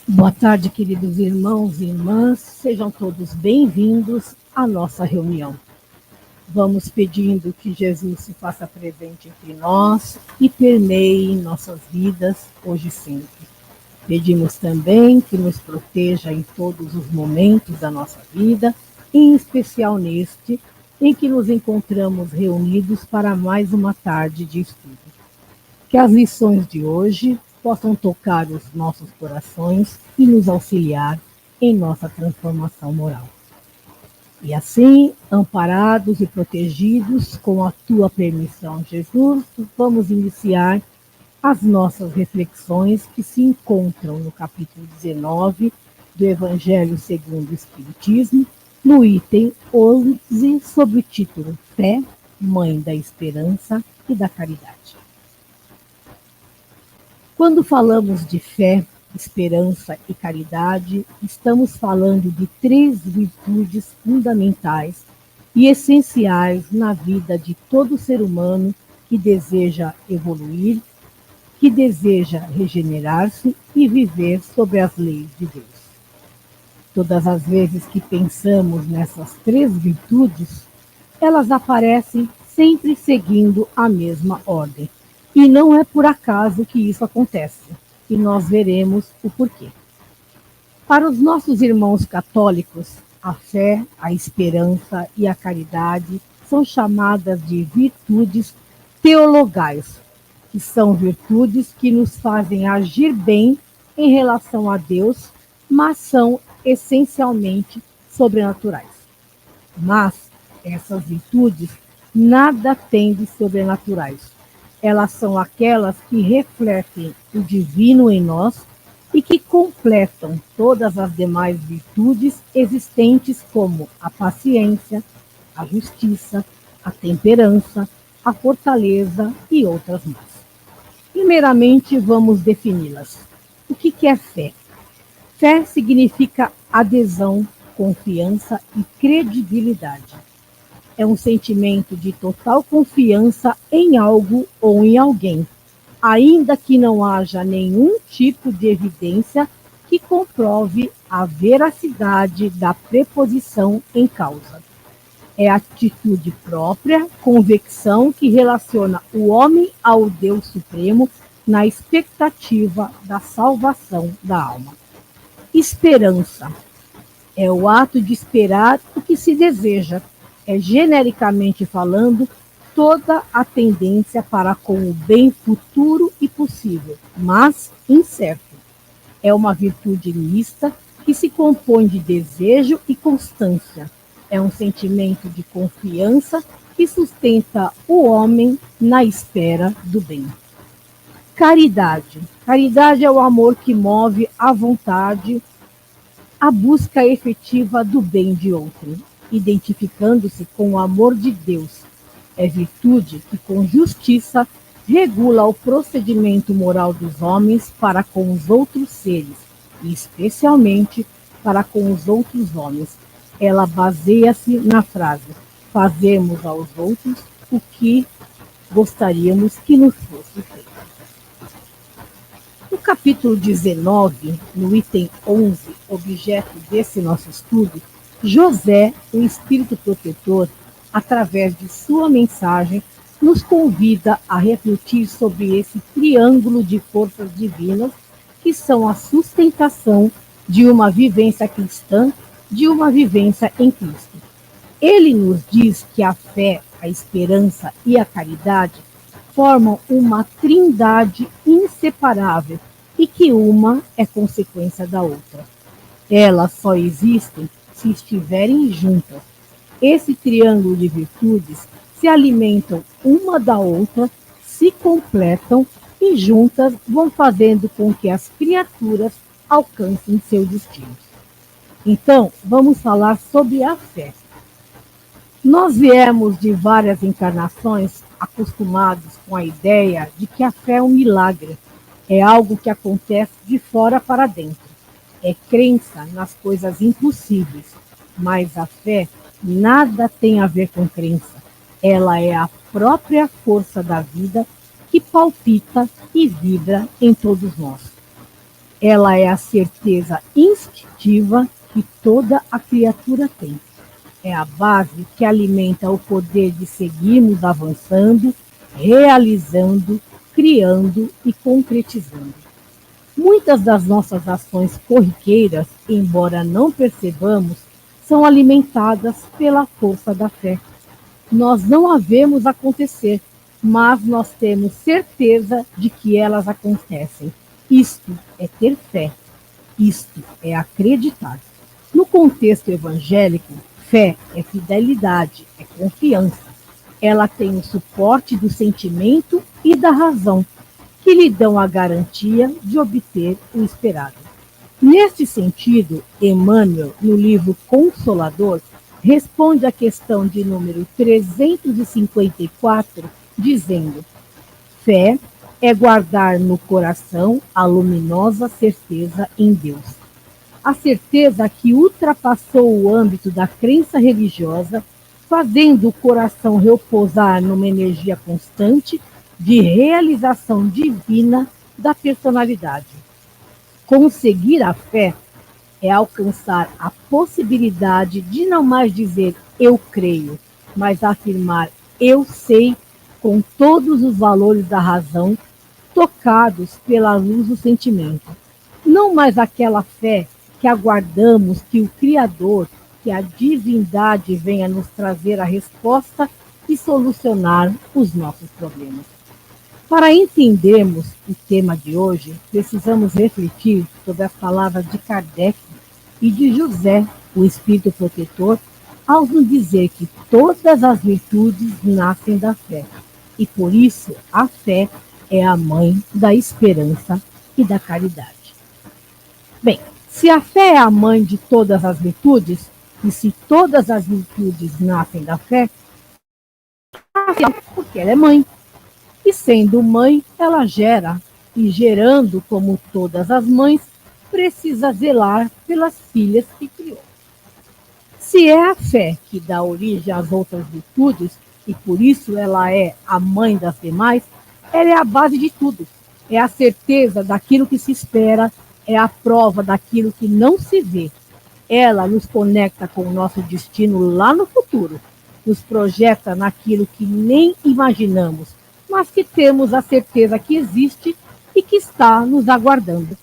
Boa tarde, queridos irmãos e irmãs, sejam todos bem-vindos à nossa reunião. Vamos pedindo que Jesus se faça presente entre nós e permeie nossas vidas hoje e sempre. Pedimos também que nos proteja em todos os momentos da nossa vida, em especial neste, em que nos encontramos reunidos para mais uma tarde de estudo. Que as lições de hoje possam tocar os nossos corações e nos auxiliar em nossa transformação moral. E assim, amparados e protegidos com a tua permissão, Jesus, vamos iniciar as nossas reflexões que se encontram no capítulo 19 do Evangelho segundo o Espiritismo, no item 11, sob o título Fé, Mãe da Esperança e da Caridade. Quando falamos de fé, esperança e caridade, estamos falando de três virtudes fundamentais e essenciais na vida de todo ser humano que deseja evoluir, que deseja regenerar-se e viver sob as leis de Deus. Todas as vezes que pensamos nessas três virtudes, elas aparecem sempre seguindo a mesma ordem. E não é por acaso que isso acontece, e nós veremos o porquê. Para os nossos irmãos católicos, a fé, a esperança e a caridade são chamadas de virtudes teologais, que são virtudes que nos fazem agir bem em relação a Deus, mas são essencialmente sobrenaturais. Mas essas virtudes nada têm de sobrenaturais. Elas são aquelas que refletem o divino em nós e que completam todas as demais virtudes existentes, como a paciência, a justiça, a temperança, a fortaleza e outras mais. Primeiramente, vamos defini-las. O que é fé? Fé significa adesão, confiança e credibilidade. É um sentimento de total confiança em algo ou em alguém, ainda que não haja nenhum tipo de evidência que comprove a veracidade da preposição em causa. É atitude própria, convicção que relaciona o homem ao Deus Supremo na expectativa da salvação da alma. Esperança é o ato de esperar o que se deseja. É, genericamente falando, toda a tendência para com o bem futuro e possível, mas incerto. É uma virtude mista que se compõe de desejo e constância. É um sentimento de confiança que sustenta o homem na espera do bem. Caridade. Caridade é o amor que move a vontade, a busca efetiva do bem de outro, identificando-se com o amor de Deus. É virtude que, com justiça, regula o procedimento moral dos homens para com os outros seres, e especialmente para com os outros homens. Ela baseia-se na frase: fazemos aos outros o que gostaríamos que nos fosse feito. No capítulo 19, no item 11, objeto desse nosso estudo, José, o Espírito Protetor, através de sua mensagem, nos convida a refletir sobre esse triângulo de forças divinas que são a sustentação de uma vivência cristã, de uma vivência em Cristo. Ele nos diz que a fé, a esperança e a caridade formam uma trindade inseparável e que uma é consequência da outra. Elas só existem se estiverem juntas. Esse triângulo de virtudes se alimentam uma da outra, se completam e juntas vão fazendo com que as criaturas alcancem seu destino. Então, vamos falar sobre a fé. Nós viemos de várias encarnações acostumados com a ideia de que a fé é um milagre, é algo que acontece de fora para dentro. É crença nas coisas impossíveis, mas a fé nada tem a ver com crença. Ela é a própria força da vida que palpita e vibra em todos nós. Ela é a certeza instintiva que toda a criatura tem. É a base que alimenta o poder de seguirmos avançando, realizando, criando e concretizando. Muitas das nossas ações corriqueiras, embora não percebamos, são alimentadas pela força da fé. Nós não a vemos acontecer, mas nós temos certeza de que elas acontecem. Isto é ter fé, isto é acreditar. No contexto evangélico, fé é fidelidade, é confiança. Ela tem o suporte do sentimento e da razão, que lhe dão a garantia de obter o esperado. Neste sentido, Emmanuel, no livro Consolador, responde à questão de número 354, dizendo: fé é guardar no coração a luminosa certeza em Deus. A certeza que ultrapassou o âmbito da crença religiosa, fazendo o coração repousar numa energia constante de realização divina da personalidade. Conseguir a fé é alcançar a possibilidade de não mais dizer eu creio, mas afirmar eu sei com todos os valores da razão, tocados pela luz do sentimento. Não mais aquela fé que aguardamos que o Criador, que a divindade venha nos trazer a resposta e solucionar os nossos problemas. Para entendermos o tema de hoje, precisamos refletir sobre as palavras de Kardec e de José, o Espírito Protetor, ao nos dizer que todas as virtudes nascem da fé. E por isso a fé é a mãe da esperança e da caridade. Bem, se a fé é a mãe de todas as virtudes, e se todas as virtudes nascem da fé, porque ela é mãe. E sendo mãe, ela gera, e gerando como todas as mães, precisa zelar pelas filhas que criou. Se é a fé que dá origem às outras virtudes, e por isso ela é a mãe das demais, ela é a base de tudo. É a certeza daquilo que se espera, é a prova daquilo que não se vê. Ela nos conecta com o nosso destino lá no futuro, nos projeta naquilo que nem imaginamos, mas que temos a certeza que existe e que está nos aguardando.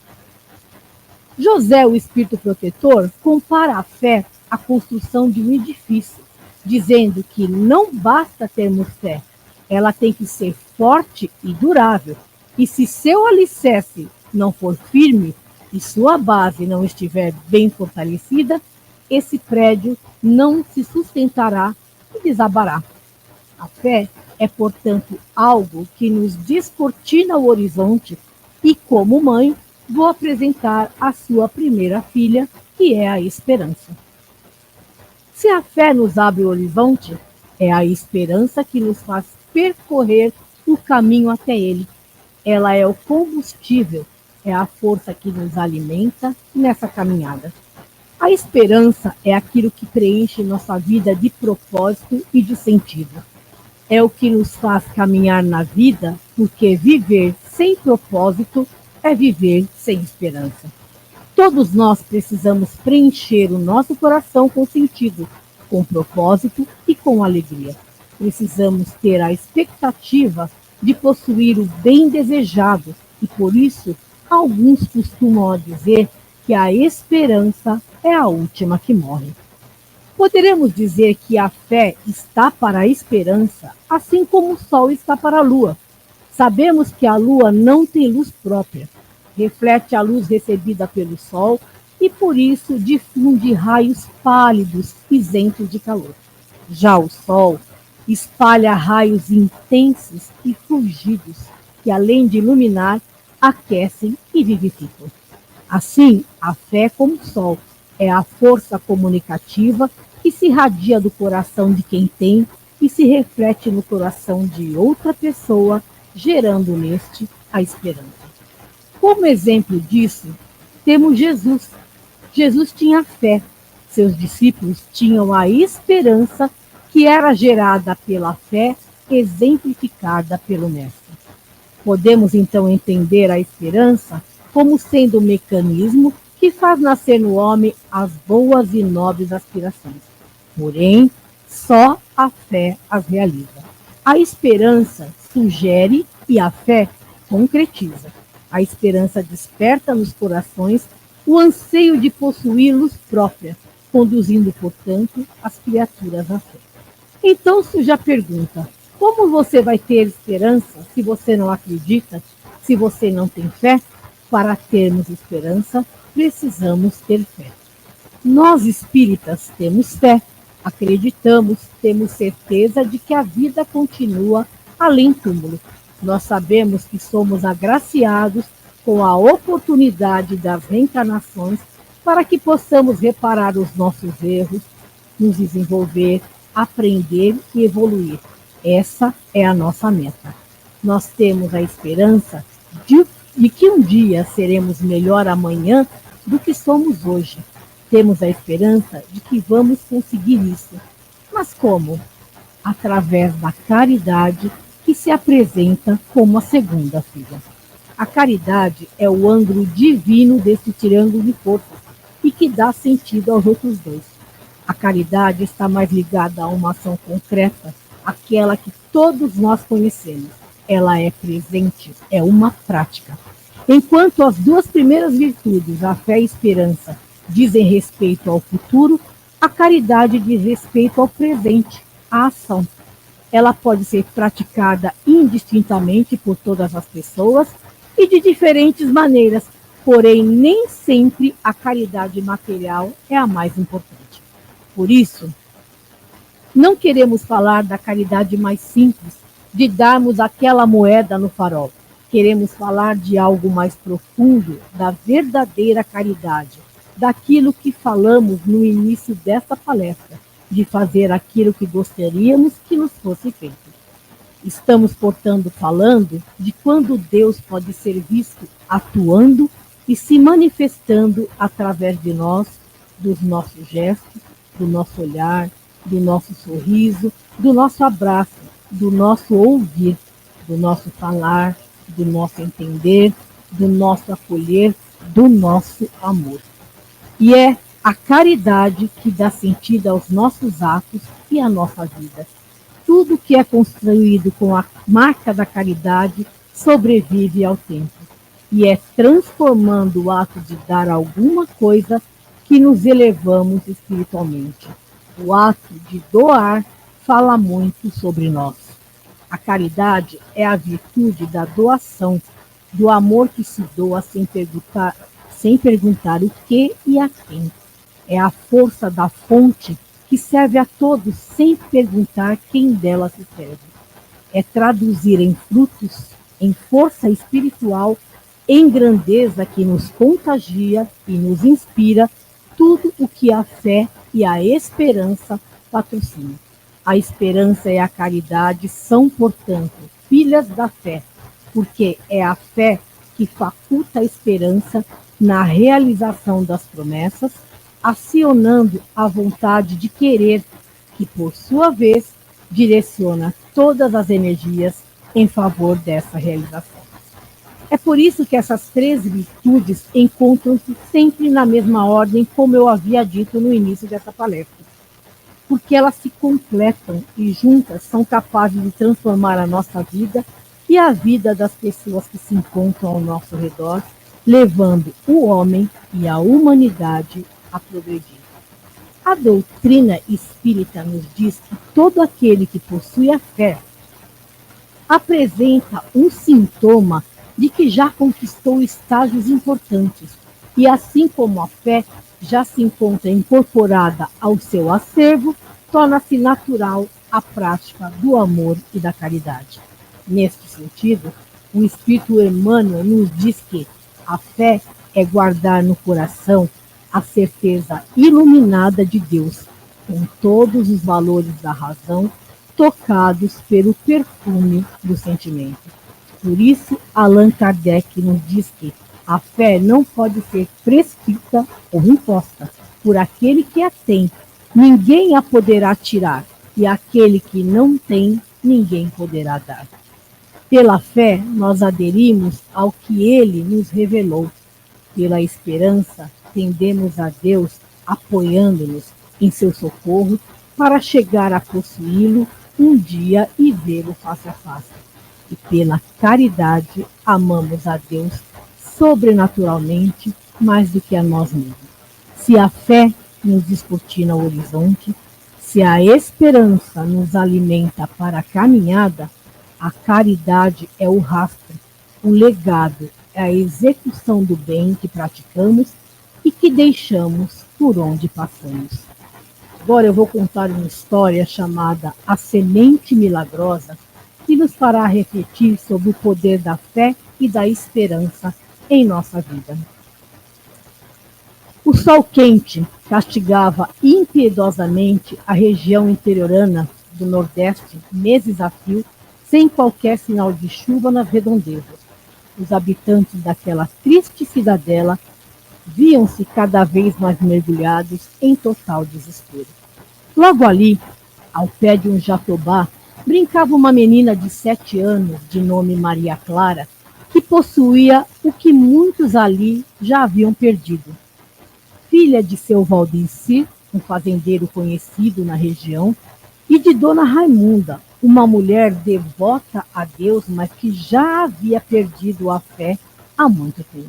José, o Espírito Protetor, compara a fé à construção de um edifício, dizendo que não basta termos fé, ela tem que ser forte e durável. E se seu alicerce não for firme e sua base não estiver bem fortalecida, esse prédio não se sustentará e desabará. A fé é, portanto, algo que nos descortina o horizonte e, como mãe, vou apresentar a sua primeira filha, que é a esperança. Se a fé nos abre o horizonte, é a esperança que nos faz percorrer o caminho até ele. Ela é o combustível, é a força que nos alimenta nessa caminhada. A esperança é aquilo que preenche nossa vida de propósito e de sentido. É o que nos faz caminhar na vida, porque viver sem propósito é viver sem esperança. Todos nós precisamos preencher o nosso coração com sentido, com propósito e com alegria. Precisamos ter a expectativa de possuir o bem desejado e, por isso, alguns costumam dizer que a esperança é a última que morre. Poderemos dizer que a fé está para a esperança, assim como o sol está para a lua. Sabemos que a lua não tem luz própria, reflete a luz recebida pelo sol e, por isso, difunde raios pálidos, isentos de calor. Já o sol espalha raios intensos e fulgidos, que, além de iluminar, aquecem e vivificam. Assim, a fé, como o sol, é a força comunicativa que se irradia do coração de quem tem e se reflete no coração de outra pessoa, gerando neste a esperança. Como exemplo disso, temos Jesus. Jesus tinha fé, seus discípulos tinham a esperança que era gerada pela fé, exemplificada pelo Mestre. Podemos então entender a esperança como sendo o mecanismo que faz nascer no homem as boas e nobres aspirações. Porém, só a fé as realiza. A esperança sugere e a fé concretiza. A esperança desperta nos corações o anseio de possuí-los própria, conduzindo, portanto, as criaturas à fé. Então surge a pergunta: como você vai ter esperança se você não acredita, se você não tem fé? Para termos esperança, precisamos ter fé. Nós espíritas temos fé, acreditamos, temos certeza de que a vida continua além túmulo. Nós sabemos que somos agraciados com a oportunidade das reencarnações para que possamos reparar os nossos erros, nos desenvolver, aprender e evoluir. Essa é a nossa meta. Nós temos a esperança de que um dia seremos melhor amanhã do que somos hoje. Temos a esperança de que vamos conseguir isso. Mas como? Através da caridade que se apresenta como a segunda filha. A caridade é o ângulo divino desse triângulo de forças e que dá sentido aos outros dois. A caridade está mais ligada a uma ação concreta, aquela que todos nós conhecemos. Ela é presente, é uma prática. Enquanto as duas primeiras virtudes, a fé e a esperança, dizem respeito ao futuro, a caridade diz respeito ao presente, à ação. Ela pode ser praticada indistintamente por todas as pessoas e de diferentes maneiras, porém nem sempre a caridade material é a mais importante. Por isso, não queremos falar da caridade mais simples, de darmos aquela moeda no farol. Queremos falar de algo mais profundo, da verdadeira caridade, daquilo que falamos no início desta palestra, de fazer aquilo que gostaríamos que nos fosse feito. Estamos, portanto, falando de quando Deus pode ser visto atuando e se manifestando através de nós, dos nossos gestos, do nosso olhar, do nosso sorriso, do nosso abraço, do nosso ouvir, do nosso falar, do nosso entender, do nosso acolher, do nosso amor. E é a caridade que dá sentido aos nossos atos e à nossa vida. Tudo que é construído com a marca da caridade sobrevive ao tempo. E é transformando o ato de dar alguma coisa que nos elevamos espiritualmente. O ato de doar fala muito sobre nós. A caridade é a virtude da doação, do amor que se doa sem perguntar o que e a quem. É a força da fonte que serve a todos sem perguntar quem dela se serve. É traduzir em frutos, em força espiritual, em grandeza que nos contagia e nos inspira tudo o que a fé e a esperança patrocinam. A esperança e a caridade são, portanto, filhas da fé, porque é a fé que faculta a esperança na realização das promessas, acionando a vontade de querer, que, por sua vez, direciona todas as energias em favor dessa realização. É por isso que essas três virtudes encontram-se sempre na mesma ordem, como eu havia dito no início dessa palestra, porque elas se completam e juntas são capazes de transformar a nossa vida e a vida das pessoas que se encontram ao nosso redor, levando o homem e a humanidade a progredir. A doutrina espírita nos diz que todo aquele que possui a fé apresenta um sintoma de que já conquistou estágios importantes e, assim como a fé já se encontra incorporada ao seu acervo, torna-se natural a prática do amor e da caridade. Neste sentido, o Espírito Emmanuel nos diz que a fé é guardar no coração a certeza iluminada de Deus, com todos os valores da razão tocados pelo perfume do sentimento. Por isso, Allan Kardec nos diz que a fé não pode ser prescrita ou imposta por aquele que a tem. Ninguém a poderá tirar, e aquele que não tem, ninguém poderá dar. Pela fé, nós aderimos ao que ele nos revelou, Pela esperança, tendemos a Deus apoiando-nos em seu socorro para chegar a possuí-lo um dia e vê-lo face a face. E pela caridade, amamos a Deus sobrenaturalmente mais do que a nós mesmos. Se a fé nos descortina o horizonte, se a esperança nos alimenta para a caminhada, a caridade é o rastro, o legado, é a execução do bem que praticamos e que deixamos por onde passamos. Agora eu vou contar uma história chamada A Semente Milagrosa, que nos fará refletir sobre o poder da fé e da esperança em nossa vida. O sol quente castigava impiedosamente a região interiorana do Nordeste meses a fio, sem qualquer sinal de chuva nas redondezas. Os habitantes daquela triste cidadela viam-se cada vez mais mergulhados em total desespero. Logo ali, ao pé de um jatobá, brincava uma menina de 7 anos, de nome Maria Clara, que possuía o que muitos ali já haviam perdido. Filha de seu Valdecir, um fazendeiro conhecido na região, e de Dona Raimunda, uma mulher devota a Deus, mas que já havia perdido a fé há muito tempo.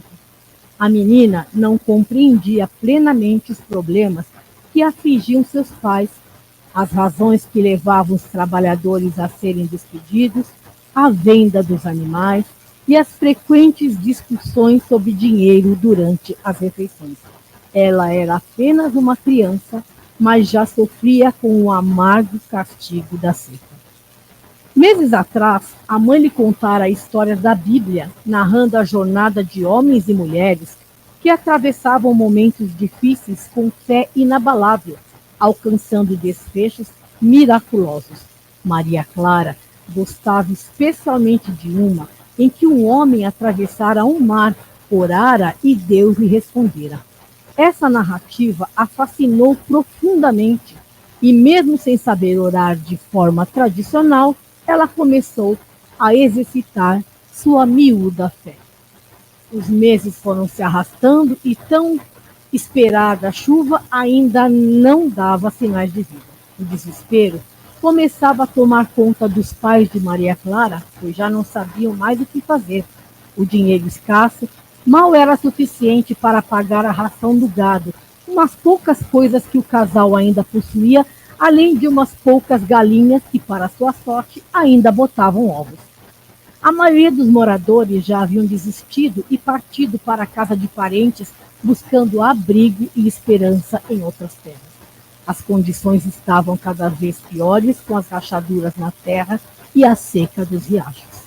A menina não compreendia plenamente os problemas que afligiam seus pais, as razões que levavam os trabalhadores a serem despedidos, a venda dos animais e as frequentes discussões sobre dinheiro durante as refeições. Ela era apenas uma criança, mas já sofria com o amargo castigo da seca. Meses atrás, a mãe lhe contara a história da Bíblia, narrando a jornada de homens e mulheres que atravessavam momentos difíceis com fé inabalável, alcançando desfechos miraculosos. Maria Clara gostava especialmente de uma em que um homem atravessara um mar, orara e Deus lhe respondera. Essa narrativa a fascinou profundamente e, mesmo sem saber orar de forma tradicional, ela começou a exercitar sua miúda fé. Os meses foram se arrastando e tão esperada chuva ainda não dava sinais de vida. O desespero começava a tomar conta dos pais de Maria Clara, pois já não sabiam mais o que fazer. O dinheiro escasso mal era suficiente para pagar a ração do gado, umas poucas coisas que o casal ainda possuía, além de umas poucas galinhas que, para sua sorte, ainda botavam ovos. A maioria dos moradores já haviam desistido e partido para a casa de parentes, buscando abrigo e esperança em outras terras. As condições estavam cada vez piores, com as rachaduras na terra e a seca dos riachos.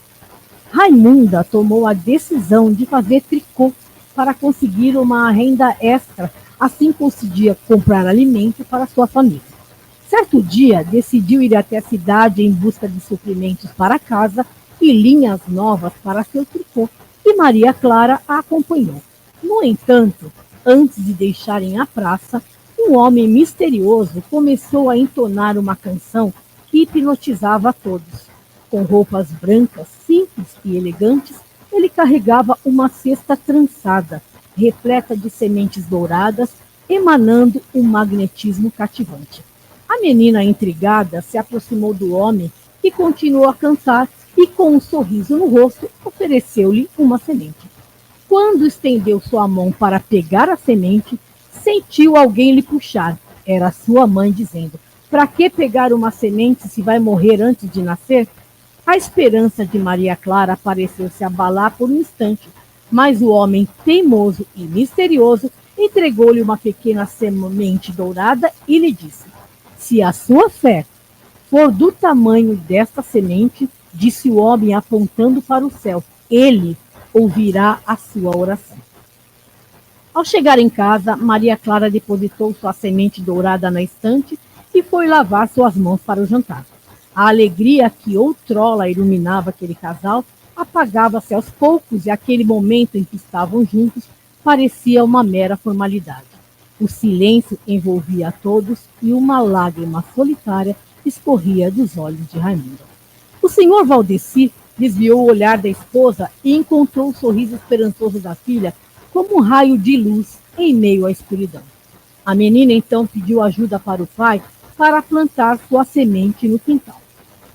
Raimunda tomou a decisão de fazer tricô para conseguir uma renda extra, assim conseguia comprar alimento para sua família. Certo dia, decidiu ir até a cidade em busca de suprimentos para casa e linhas novas para seu tricô, e Maria Clara a acompanhou. No entanto, antes de deixarem a praça, um homem misterioso começou a entonar uma canção que hipnotizava a todos. Com roupas brancas, simples e elegantes, ele carregava uma cesta trançada, repleta de sementes douradas, emanando um magnetismo cativante. A menina, intrigada, se aproximou do homem, que continuou a cantar e, com um sorriso no rosto, ofereceu-lhe uma semente. Quando estendeu sua mão para pegar a semente, sentiu alguém lhe puxar. Era sua mãe dizendo: "Para que pegar uma semente se vai morrer antes de nascer?" A esperança de Maria Clara pareceu se abalar por um instante, mas o homem teimoso e misterioso entregou-lhe uma pequena semente dourada e lhe disse: "Se a sua fé for do tamanho desta semente", disse o homem apontando para o céu, "ele ouvirá a sua oração." Ao chegar em casa, Maria Clara depositou sua semente dourada na estante e foi lavar suas mãos para o jantar. A alegria que outrora iluminava aquele casal apagava-se aos poucos e aquele momento em que estavam juntos parecia uma mera formalidade. O silêncio envolvia a todos e uma lágrima solitária escorria dos olhos de Raimunda. O senhor Valdecir desviou o olhar da esposa e encontrou o sorriso esperançoso da filha como um raio de luz em meio à escuridão. A menina então pediu ajuda para o pai para plantar sua semente no quintal.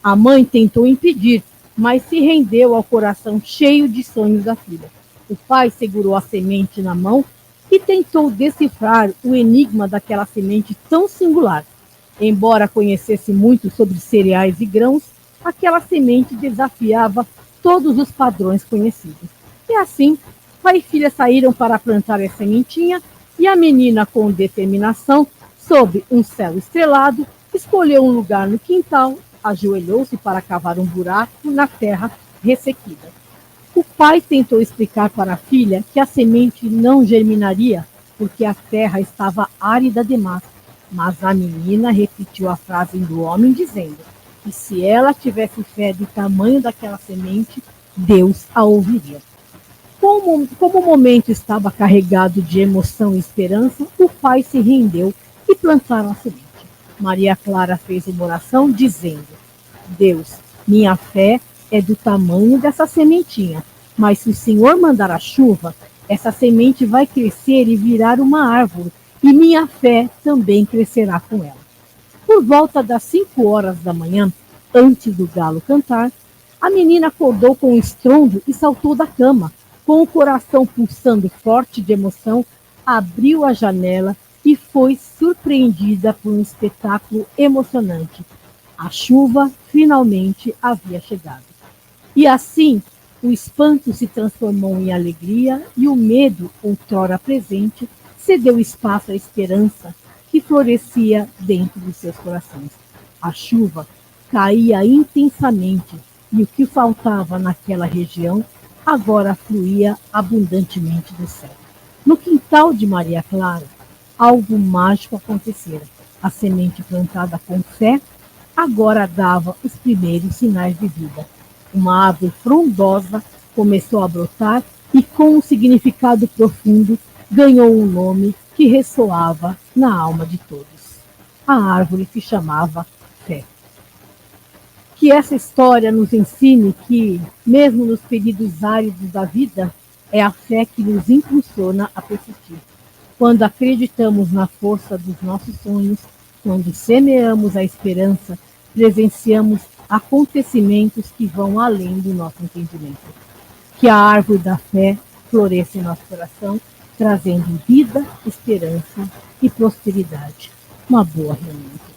A mãe tentou impedir, mas se rendeu ao coração cheio de sonhos da filha. O pai segurou a semente na mão e tentou decifrar o enigma daquela semente tão singular. Embora conhecesse muito sobre cereais e grãos, aquela semente desafiava todos os padrões conhecidos. E assim, pai e filha saíram para plantar a sementinha e a menina, com determinação, sob um céu estrelado, escolheu um lugar no quintal, ajoelhou-se para cavar um buraco na terra ressequida. O pai tentou explicar para a filha que a semente não germinaria porque a terra estava árida demais, mas a menina repetiu a frase do homem dizendo que se ela tivesse fé do tamanho daquela semente, Deus a ouviria. Como o momento estava carregado de emoção e esperança, o pai se rendeu e plantaram a semente. Maria Clara fez uma oração dizendo: Deus, minha fé é do tamanho dessa sementinha, mas se o Senhor mandar a chuva, essa semente vai crescer e virar uma árvore, e minha fé também crescerá com ela. Por volta das 5 horas da manhã, antes do galo cantar, a menina acordou com um estrondo e saltou da cama. Com o coração pulsando forte de emoção, abriu a janela e foi surpreendida por um espetáculo emocionante. A chuva finalmente havia chegado. E assim, o espanto se transformou em alegria e o medo, outrora presente, cedeu espaço à esperança que florescia dentro de seus corações. A chuva caía intensamente e o que faltava naquela região agora fluía abundantemente do céu. No quintal de Maria Clara, algo mágico acontecera. A semente plantada com fé agora dava os primeiros sinais de vida. Uma árvore frondosa começou a brotar e, com um significado profundo, ganhou um nome que ressoava na alma de todos. A árvore se chamava Fé. Que essa história nos ensine que, mesmo nos períodos áridos da vida, é a fé que nos impulsiona a persistir. Quando acreditamos na força dos nossos sonhos, quando semeamos a esperança, presenciamos acontecimentos que vão além do nosso entendimento. Que a árvore da fé floresça em nosso coração, trazendo vida, esperança e prosperidade. Uma boa reunião.